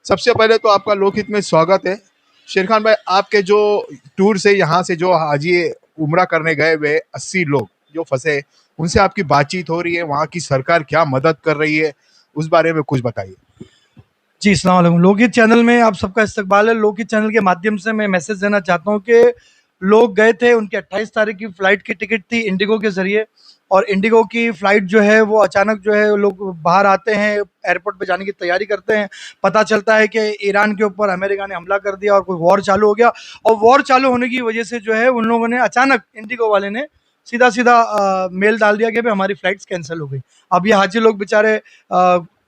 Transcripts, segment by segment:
सबसे पहले तो आपका लोकहित में स्वागत है। शेरखान भाई, आपके जो टूर से यहाँ से जो हाजी उम्रा करने गए हुए 80 लोग जो फंसे, उनसे आपकी बातचीत हो रही है, वहाँ की सरकार क्या मदद कर रही है, उस बारे में कुछ बताइए। जी, अस्सलाम वालेकुम। लोकहित चैनल में आप सबका इस्तकबाल है। लोकहित चैनल के माध्यम से मैं मैसेज देना चाहता हूँ कि लोग गए थे, उनकी 28 तारीख की फ़्लाइट की टिकट थी इंडिगो के ज़रिए, और इंडिगो की फ़्लाइट जो है वो अचानक जो है लोग बाहर आते हैं, एयरपोर्ट पे जाने की तैयारी करते हैं। पता चलता है कि ईरान के ऊपर अमेरिका ने हमला कर दिया और कोई वॉर चालू हो गया, और वॉर चालू होने की वजह से जो है उन लोगों ने अचानक, इंडिगो वाले ने सीधा-सीधा मेल डाल दिया कि भई हमारी फ़्लाइट्स कैंसल हो गई। अब ये हाजी लोग बेचारे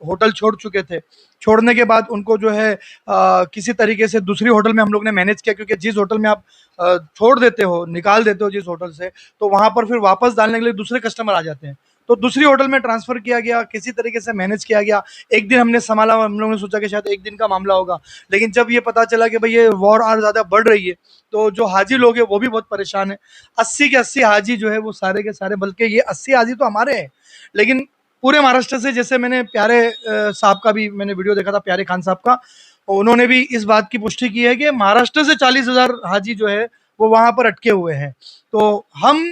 होटल छोड़ चुके थे। छोड़ने के बाद उनको जो है किसी तरीके से दूसरी होटल में हम लोग ने मैनेज किया, क्योंकि जिस होटल में आप छोड़ देते हो, निकाल देते हो जिस होटल से, तो वहाँ पर फिर वापस डालने के लिए दूसरे कस्टमर आ जाते हैं। तो दूसरी होटल में ट्रांसफ़र किया गया, किसी तरीके से मैनेज किया गया। एक दिन हमने सँभाला, हम लोगों ने सोचा कि शायद एक दिन का मामला होगा। लेकिन जब ये पता चला कि भई ये वॉर और ज़्यादा बढ़ रही है, तो जो हाजी लोग हैं वो भी बहुत परेशान हैं। 80 के 80 हाजी जो है वो सारे के सारे, बल्कि ये 80 हाजी तो हमारे हैं, लेकिन पूरे महाराष्ट्र से, जैसे मैंने प्यारे साहब का भी मैंने वीडियो देखा था, प्यारे खान साहब का, उन्होंने भी इस बात की पुष्टि की है कि महाराष्ट्र से 40,000 हाजी जो है वो वहाँ पर अटके हुए हैं। तो हम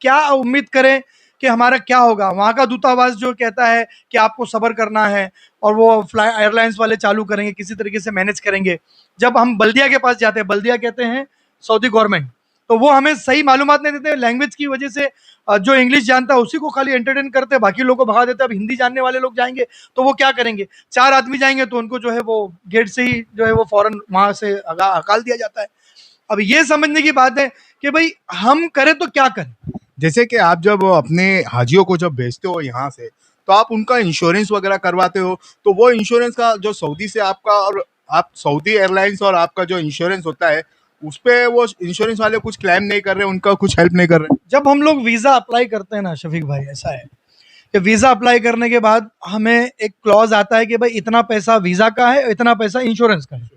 क्या उम्मीद करें कि हमारा क्या होगा? वहाँ का दूतावास जो कहता है कि आपको सब्र करना है और वो एयरलाइंस वाले चालू करेंगे, किसी तरीके से मैनेज करेंगे। जब हम बल्दिया के पास जाते हैं, बल्दिया कहते हैं सऊदी गवर्नमेंट, तो वो हमें सही मालूमात नहीं देते, लैंग्वेज की वजह से जो इंग्लिश जानता है उसी को खाली एंटरटेन करते हैं, बाकी लोगों को भगा देते हैं। अब हिंदी जानने वाले लोग जाएँगे तो वो क्या करेंगे? 4 आदमी जाएँगे तो उनको जो है वो गेट से ही जो है वो फ़ौरन वहाँ से हकाल दिया जाता है। अब ये समझने की बात है कि भई हम करें तो क्या करें? जैसे कि आप जब अपने हाजियों को जब भेजते हो यहाँ से, तो आप उनका इंश्योरेंस वगैरह करवाते हो, तो वो इंश्योरेंस का जो सऊदी से आपका, और आप सऊदी एयरलाइंस और आपका जो इंश्योरेंस होता है, उस पे वो इंश्योरेंस वाले कुछ क्लेम नहीं कर रहे, उनका कुछ हेल्प नहीं कर रहे? जब हम लोग वीज़ा अप्लाई करते हैं ना शफीक भाई, ऐसा है कि वीज़ा अप्लाई करने के बाद हमें एक क्लॉज आता है कि भाई इतना पैसा वीज़ा का है, इतना पैसा इंश्योरेंस का है।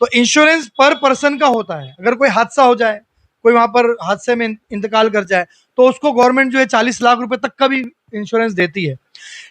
तो इंश्योरेंस पर पर्सन का होता है। अगर कोई हादसा हो जाए, कोई वहाँ पर हादसे में इंतकाल कर जाए, तो उसको गवर्नमेंट जो है 40 लाख रुपए तक का भी इंश्योरेंस देती है।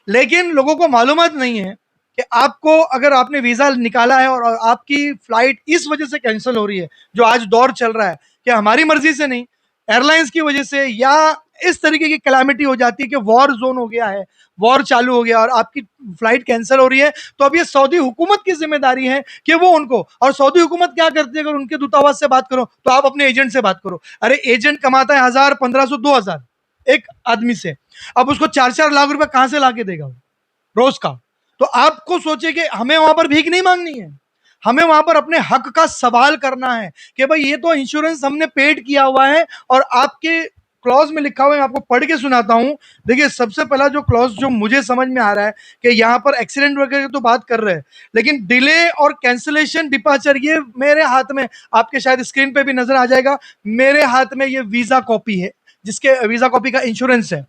लेकिन लोगों को मालूमात नहीं है कि आपको, अगर आपने वीज़ा निकाला है और आपकी फ्लाइट इस वजह से कैंसिल हो रही है, जो आज दौर चल रहा है कि हमारी मर्जी से नहीं, एयरलाइंस की वजह से, या इस तरीके की कैलामिटी हो जाती है कि वॉर जोन हो गया है, वॉर चालू हो गया और आपकी फ्लाइट कैंसिल हो रही है, तो अब ये सऊदी हुकूमत की जिम्मेदारी है कि वो उनको, और सऊदी हुकूमत क्या करती है, अगर उनके दूतावास से बात करो तो आप अपने एजेंट से बात करो। अरे एजेंट कमाता है 1000, 1500, 2000 एक आदमी से, अब उसको 4-4 लाख रुपए कहां से लाके देगा वो रोज का? तो आपको सोचे कि हमें वहां पर भीख नहीं मांगनी है, हमें वहां पर अपने हक का सवाल करना है कि भाई ये तो इंश्योरेंस हमने पेड किया हुआ है, और आपके क्लॉज में लिखा हुआ है, मैं आपको पढ़ के सुनाता हूं। देखिए, सबसे पहला जो क्लॉज जो मुझे समझ में आ रहा है कि यहाँ पर एक्सीडेंट वगैरह की तो बात कर रहे हैं, लेकिन डिले और कैंसिलेशन डिपार्चर, ये मेरे हाथ में, आपके शायद स्क्रीन पे भी नजर आ जाएगा, मेरे हाथ में ये वीजा कॉपी है, जिसके वीजा कॉपी का इंश्योरेंस है,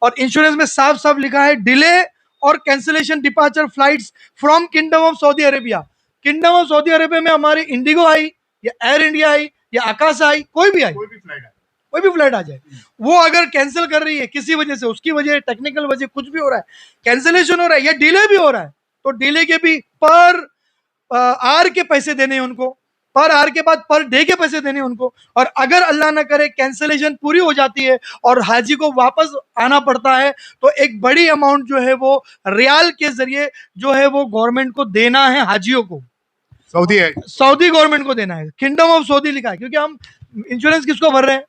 और इंश्योरेंस में साफ साफ लिखा है डिले और cancellation departure flights from kingdom of Saudi Arabia. Kingdom of Saudi Arabia में हमारी इंडिगो आई, या एयर इंडिया आई, या आकाश आई, कोई भी आई, कोई भी फ्लाइट आ जाए, वो अगर कैंसिल कर रही है किसी वजह से, उसकी वजह, टेक्निकल वजह, कुछ भी हो रहा है, कैंसिलेशन हो रहा है या डिले भी हो रहा है, तो डिले के भी पर आर के पैसे देने हैं उनको, पर आर के बाद पर डे के पैसे देने हैं उनको। और अगर अल्लाह ना करे कैंसिलेशन पूरी हो जाती है और हाजी को वापस आना पड़ता है, तो एक बड़ी अमाउंट जो है वो रियाल के जरिए जो है वो गवर्नमेंट को देना है, हाजियों को, सऊदी गवर्नमेंट को देना है। किंगडम ऑफ सऊदी लिखा है, क्योंकि हम इंश्योरेंस किसको भर रहे हैं?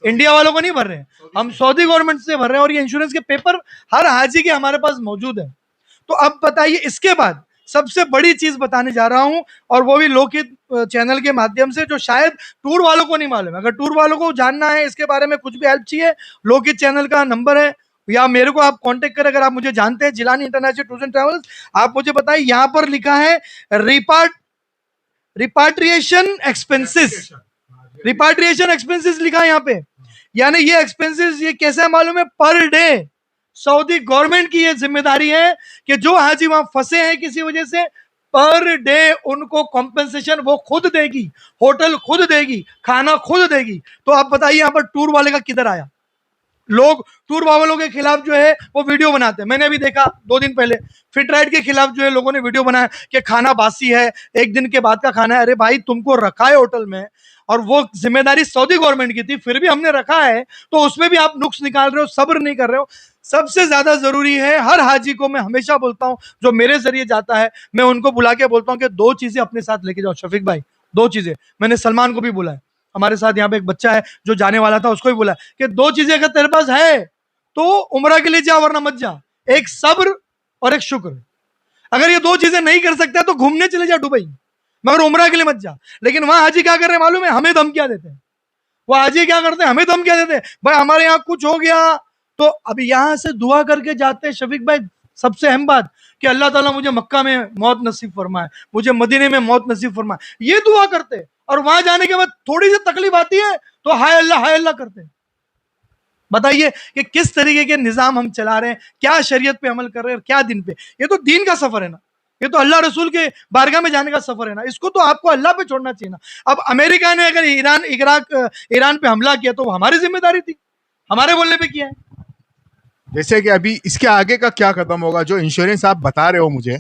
इंडिया वालों को नहीं भर रहे हैं, हम सऊदी गवर्नमेंट से भर रहे हैं, और ये इंश्योरेंस के पेपर हर हाजी के हमारे पास मौजूद है। तो अब बताइए, इसके बाद सबसे बड़ी चीज बताने जा रहा हूं, और वो भी लोकहित चैनल के माध्यम से, जो शायद टूर वालों को नहीं मालूम है। अगर टूर वालों को जानना है इसके बारे में, कुछ भी हेल्प चाहिए, लोकहित चैनल का नंबर है, या मेरे को आप कांटेक्ट करें, अगर आप मुझे जानते हैं, Jilani international tours and travels, आप मुझे बताइए। यहां पर लिखा है रिपाट्रिएशन एक्सपेंसेस, रिपाट्रिएशन एक्सपेंसेस लिखा है यहाँ पे। यानी ये एक्सपेंसेस, ये कैसा है मालूम है? पर डे सऊदी गवर्नमेंट की ये जिम्मेदारी है कि जो हाजी वहां फंसे हैं किसी वजह से, पर डे उनको कॉम्पेंसेशन वो खुद देगी, होटल खुद देगी, खाना खुद देगी। तो आप बताइए, यहां पर टूर वाले का किधर आया? लोग टूर वालों के खिलाफ जो है वो वीडियो बनाते हैं। मैंने अभी देखा 2 दिन पहले फिट राइट के खिलाफ जो है लोगों ने वीडियो बनाया कि खाना बासी है, 1 दिन के बाद का खाना है। अरे भाई, तुमको रखा है होटल में और वो जिम्मेदारी सऊदी गवर्नमेंट की थी, फिर भी हमने रखा है, तो उसमें भी आप नुक्स निकाल रहे हो, सब्र नहीं कर रहे हो। सबसे ज्यादा जरूरी है, हर हाजी को मैं हमेशा बोलता हूं जो मेरे जरिए जाता है, मैं उनको बुला के बोलता हूं कि 2 चीजें अपने साथ लेके जाओ शफीक भाई, 2 चीजें। मैंने सलमान को भी बोला है, हमारे साथ यहाँ पे एक बच्चा है जो जाने वाला था, उसको भी बोला कि 2 चीजें अगर तेरे पास है तो उम्रा के लिए जा, वरना मत जा। एक सब्र और एक शुक्र। अगर ये 2 चीजें नहीं कर सकता तो घूमने चले जा दुबई, मगर उम्रा के लिए मत जा। लेकिन वहां हाजी क्या कर रहे हैं मालूम है? हमें धमकियां देते हैं। वो हाजी क्या करते हैं? हमें धमकियां देते हैं, भाई हमारे यहाँ कुछ हो गया तो अब यहाँ से दुआ करके जाते हैं शफीक भाई। सबसे अहम बात कि अल्लाह ताला मुझे मक्का में मौत नसीब फरमाए, मुझे मदीने में मौत नसीब फरमाए, ये दुआ करते हैं। और वहां जाने के बाद थोड़ी सी तकलीफ आती है तो हाय अल्लाह करते हैं। बताइए कि किस तरीके के निजाम हम चला रहे हैं, क्या शरीयत पे अमल कर रहे हैं, क्या दिन पे। ये तो दीन का सफर है ना, ये तो अल्लाह रसूल के बारगाह में जाने का सफर है ना, इसको तो आपको अल्लाह पे छोड़ना चाहिए ना। अब अमेरिका ने अगर ईरान पे हमला किया तो वो हमारी जिम्मेदारी थी, हमारे बोलने पे किया है। जैसे कि अभी इसके आगे का क्या कदम होगा, जो इंश्योरेंस आप बता रहे हो मुझे,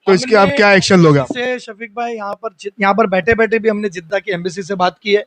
तो इसके हमने अब क्या एक्शन लोगे आप? से शफीक भाई यहाँ पर बैठे बैठे भी हमने जिद्दा की एम्बेसी से बात की है।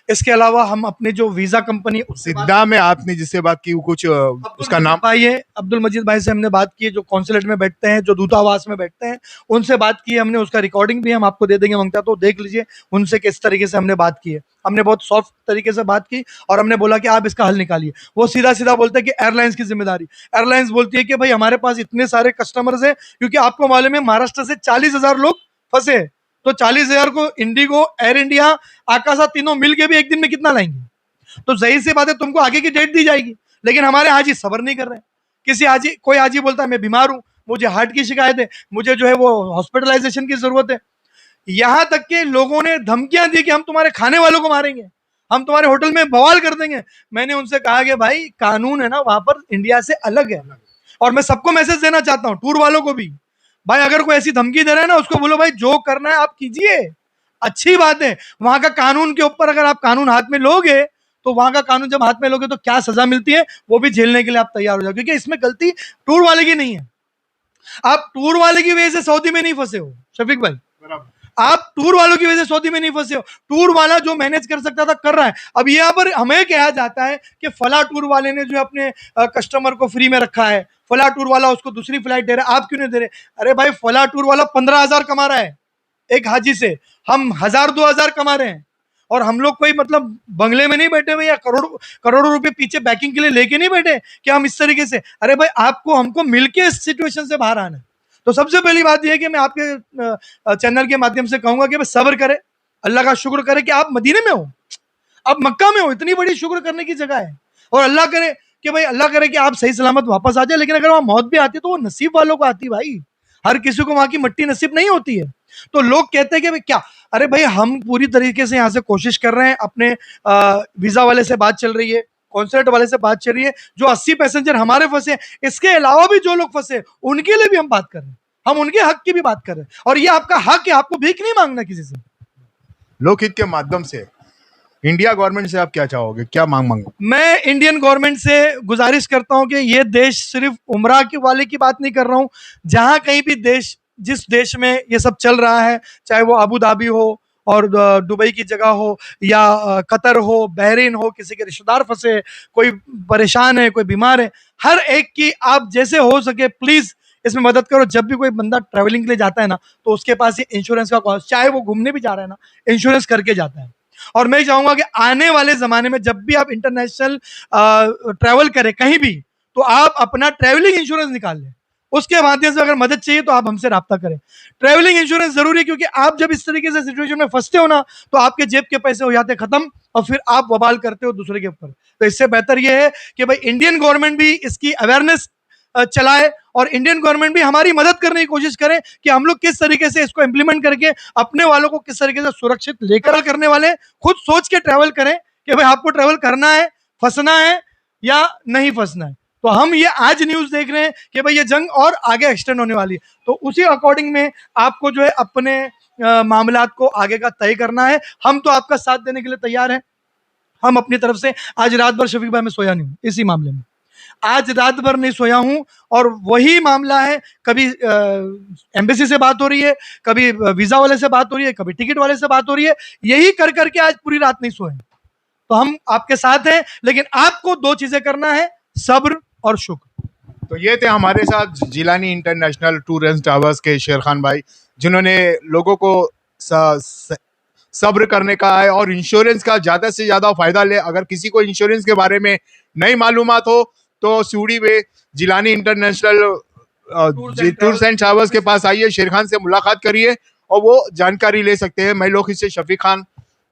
इसके अलावा हम अपने जो वीजा कंपनी सिद्धा में आपने जिससे बात की वो कुछ उसका नाम? भाई है अब्दुल मजीद भाई से हमने बात की है, जो कॉन्सुलेट में बैठते हैं, जो दूतावास में बैठते हैं, उनसे बात की है हमने। उसका रिकॉर्डिंग भी हम आपको दे देंगे मांगता, तो देख लीजिए उनसे किस तरीके से हमने बात की है। हमने बहुत सॉफ्ट तरीके से बात की और हमने बोला कि आप इसका हल निकालिए। वो सीधा सीधा बोलते हैं कि एयरलाइंस की जिम्मेदारी। एयरलाइंस बोलती है कि भाई हमारे पास इतने सारे कस्टमर्स हैं, क्योंकि आपको मालूम है महाराष्ट्र से 40,000 लोग फंसे हैं, तो 40,000 को इंडिगो, एयर इंडिया, आकाशा तीनों मिलके भी एक दिन में कितना लाएंगे? तो जाहिर सी बात है तुमको आगे की डेट दी जाएगी। लेकिन हमारे हाजी सबर नहीं कर रहे हैं। कोई हाजी बोलता है मैं बीमार हूं, मुझे हार्ट की शिकायत है, मुझे जो है वो हॉस्पिटलाइजेशन की जरूरत है। यहां तक के लोगों ने धमकियां दी कि हम तुम्हारे खाने वालों को मारेंगे, हम तुम्हारे होटल में बवाल कर देंगे। मैंने उनसे कहा कि भाई कानून है ना वहां पर इंडिया से अलग है, और मैं सबको मैसेज देना चाहता हूं, टूर वालों को भी, भाई अगर कोई ऐसी धमकी दे रहा है ना, उसको बोलो भाई जो करना है आप कीजिए, अच्छी बात है। वहां का कानून के ऊपर अगर आप कानून हाथ में लोगे, तो वहां का कानून जब हाथ में लोगे तो क्या सजा मिलती है वो भी झेलने के लिए आप तैयार हो जाओ, क्योंकि इसमें गलती टूर वाले की नहीं है। आप टूर वाले की वजह से सऊदी में नहीं फंसे हो शफीक भाई, आप टूर वालों की वजह से सऊदी में नहीं फंसे हो। टूर वाला जो मैनेज कर सकता था कर रहा है। अब यहाँ पर हमें कहा जाता है कि फला टूर वाले ने जो अपने कस्टमर को फ्री में रखा है, फला टूर वाला उसको दूसरी फ्लाइट दे रहा है, आप क्यों नहीं दे रहे? अरे भाई फला टूर वाला 15,000 कमा रहा है एक हाजी से, हम 1,000-2,000 कमा रहे हैं। और हम लोग कोई मतलब बंगले में नहीं बैठे हुए या करोड़ों रुपए पीछे बैकिंग के लिए लेके नहीं बैठे कि हम इस तरीके से। अरे भाई आपको हमको मिलके इस सिचुएशन से बाहर आना है। तो सबसे पहली बात यह है कि मैं आपके चैनल के माध्यम से कहूंगा कि सब्र करें, अल्लाह का शुक्र करें कि आप मदीने में हो, आप मक्का में हो, इतनी बड़ी शुक्र करने की जगह है। और अल्लाह करे कि भाई अल्लाह करे कि आप सही सलामत वापस आ जाए। लेकिन अगर वहां मौत भी आती है तो वो नसीब वालों को आती है भाई, हर किसी को वहां की मट्टी नसीब नहीं होती है। तो लोग कहते हैं कि भाई क्या, अरे भाई हम पूरी तरीके से यहाँ से कोशिश कर रहे हैं, अपने वीजा वाले से बात चल रही है, कॉन्सुलेट वाले से बात चल रही है, जो 80 पैसेंजर हमारे फंसे, इसके अलावा भी जो लोग फंसे उनके लिए भी हम बात कर रहे हैं, हम उनके हक की भी बात कर रहे हैं। और ये आपका हक है, आपको भीख नहीं मांगना किसी से। लोकहित के माध्यम से इंडिया गवर्नमेंट से आप क्या चाहोगे, क्या मांगोगे? मैं इंडियन गवर्नमेंट से गुजारिश करता हूं कि ये देश, सिर्फ उमरा के वाले की बात नहीं कर रहा हूं, जहां कहीं भी देश, जिस देश में ये सब चल रहा है, चाहे वो अबू धाबी हो और दुबई की जगह हो, या कतर हो, बहरीन हो, किसी के रिश्तेदार फंसे, कोई परेशान है, कोई बीमार है, हर एक की आप जैसे हो सके प्लीज इसमें मदद करो। जब भी कोई बंदा ट्रैवलिंग के लिए जाता है ना, तो उसके पास ये इंश्योरेंस का कॉस्ट, चाहे वो घूमने भी जा रहा है ना, इंश्योरेंस करके जाता है। और मैं चाहूंगा कि आने वाले जमाने में जब भी आप इंटरनेशनल ट्रैवल करें कहीं भी, तो आप अपना ट्रैवलिंग इंश्योरेंस निकाल लें। उसके माध्यम से अगर मदद चाहिए तो आप हमसे राब्ता करें। ट्रैवलिंग इंश्योरेंस जरूरी है, क्योंकि आप जब इस तरीके से सिचुएशन में फंसते हो ना, तो आपके जेब के पैसे हो जाते खत्म और फिर आप बवाल करते हो दूसरे के ऊपर। तो इससे बेहतर यह है कि भाई इंडियन गवर्नमेंट भी इसकी अवेयरनेस चलाए, और इंडियन गवर्नमेंट भी हमारी मदद करने की कोशिश करे कि हम लोग किस तरीके से इसको इंप्लीमेंट करके अपने वालों को किस तरीके से सुरक्षित लेकर, करने वाले खुद सोच के ट्रैवल करें कि भाई आपको ट्रैवल करना है, फंसना है या नहीं फंसना है। तो हम ये आज न्यूज देख रहे हैं कि भाई ये जंग और आगे एक्सटेंड होने वाली है, तो उसी अकॉर्डिंग में आपको जो है अपने मामलात को आगे का तय करना है। हम तो आपका साथ देने के लिए तैयार हैं। हम अपनी तरफ से, आज रात भर शफीक भाई मैं सोया नहीं हूं इसी मामले में, आज रात भर नहीं सोया हूं, और वही मामला है, कभी एम्बेसी से बात हो रही है, कभी वीजा वाले से बात हो रही है, कभी टिकट वाले से बात हो रही है, यही कर करके आज पूरी रात नहीं सोए। तो हम आपके साथ हैं, लेकिन आपको दो चीजें करना है, सब्र और शुक्र। तो ये थे हमारे साथ Jilani international tour and travels के शेर खान भाई, जिन्होंने लोगों को सब्र करने का है और इंश्योरेंस का ज़्यादा से ज़्यादा फायदा ले। अगर किसी को इंश्योरेंस के बारे में नई मालूमात हो तो सूडी में Jilani international tours and travels के पास आइए, शेर खान से मुलाकात करिए और वो जानकारी ले सकते हैं। मैं लोग इससे शफीक खान